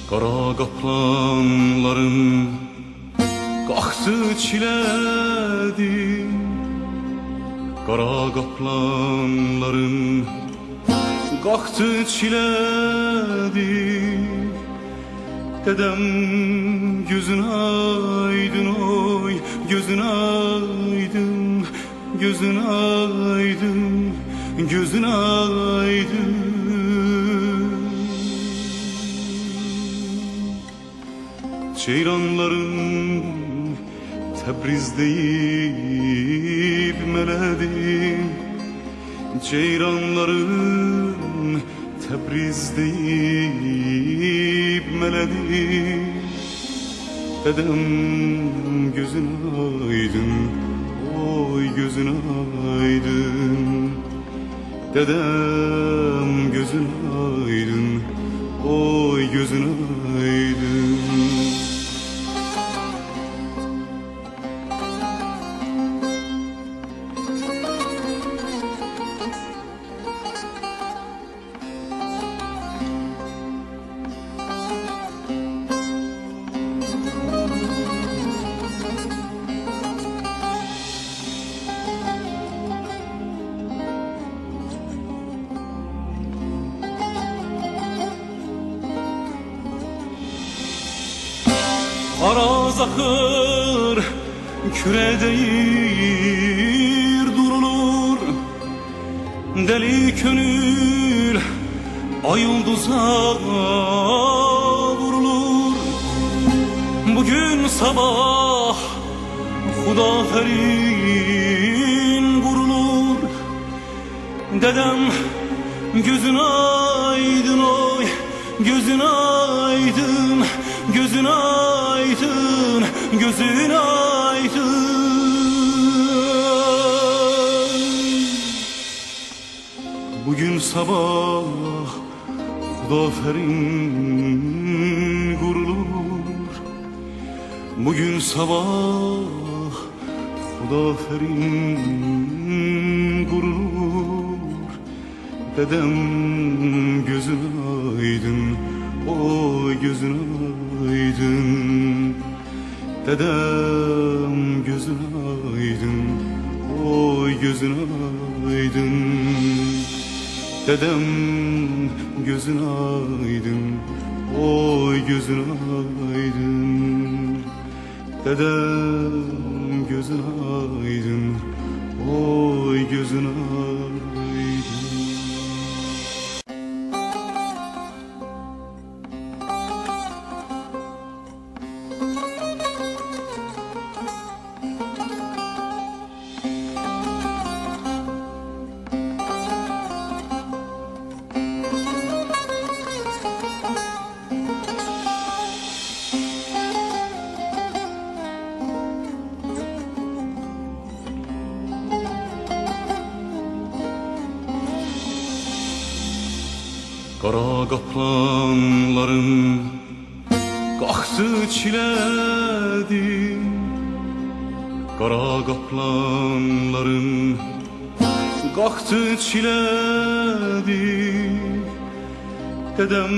Qara qaplanların qalxdı çilədi. Qara qaplanların qalxdı çilədi. Dedem gözün aydın oy, gözün aydın, gözün aydın, gözün aydın. Ceyranların Tebriz deyip meledi. Ceyranların Tebriz deyip meledi. Dedem gözün aydın, oy gözün aydın. Dedem gözün aydın, oy gözün aydın. Araz akır, küre değir durulur. Deli könül ay yıldıza vurulur. Bugün sabah Hudaferin vurulur. Dedem gözün aydın oy, gözün aydın, gözün aydın, gözün aydın. Bugün sabah Hudaferin vurulur. Bugün sabah Hudaferin vurulur. Dedem gözün aydın, oy gözün aydın. Dedem gözün aydın, oy gözün aydın. Dedem gözün aydın, oy gözün aydın. Dedem gözün aydın, oy gözün aydın. Qara qaplanların qalxdı çilədi. Qara qaplanların qalxdı çilədi. Dedem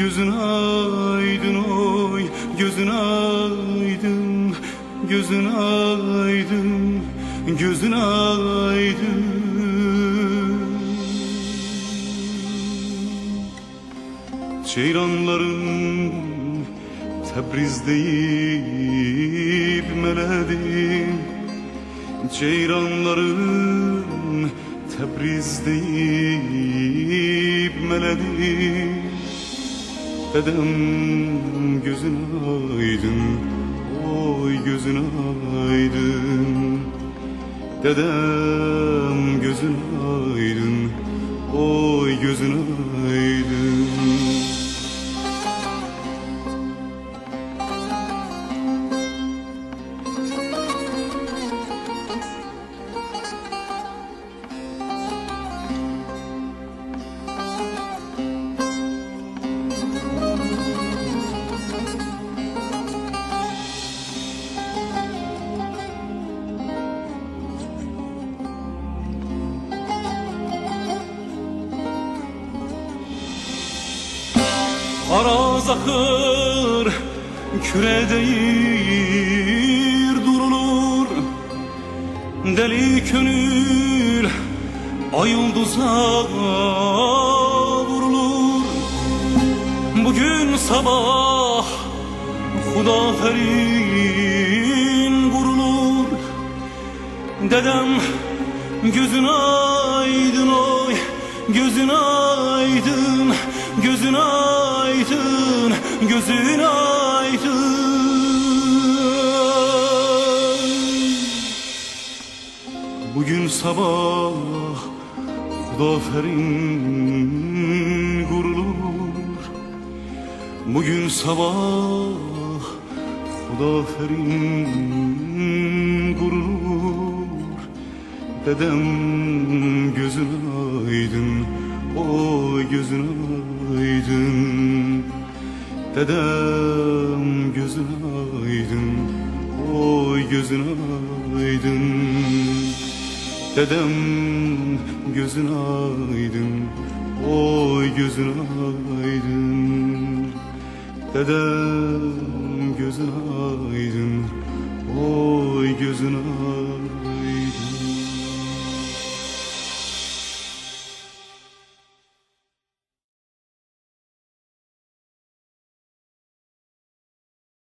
gözün aydın oy, gözün aydın, gözün aydın, gözün aydın. Ceyranların Tebriz deyip meledi. Ceyranların Tebriz deyip meledi. Dedem gözün aydın, oy gözün aydın. Dedem gözün aydın, oy gözün aydın. Araz akır küre değir durulur. Deli könül ay yıldıza vurulur. Bugün sabah Hudaferin vurulur. Dedem gözün aydın oy, gözün aydın, gözün aydın, gözün aydın. Bugün sabah Hudaferin vurulur. Bugün sabah Hudaferin vurulur. Dedem gözün aydın, oy gözün aydın. Dedem gözün aydın, oy gözün aydın. Dedem gözün aydın, oy gözün aydın. Dedem gözün aydın, oy gözün aydın.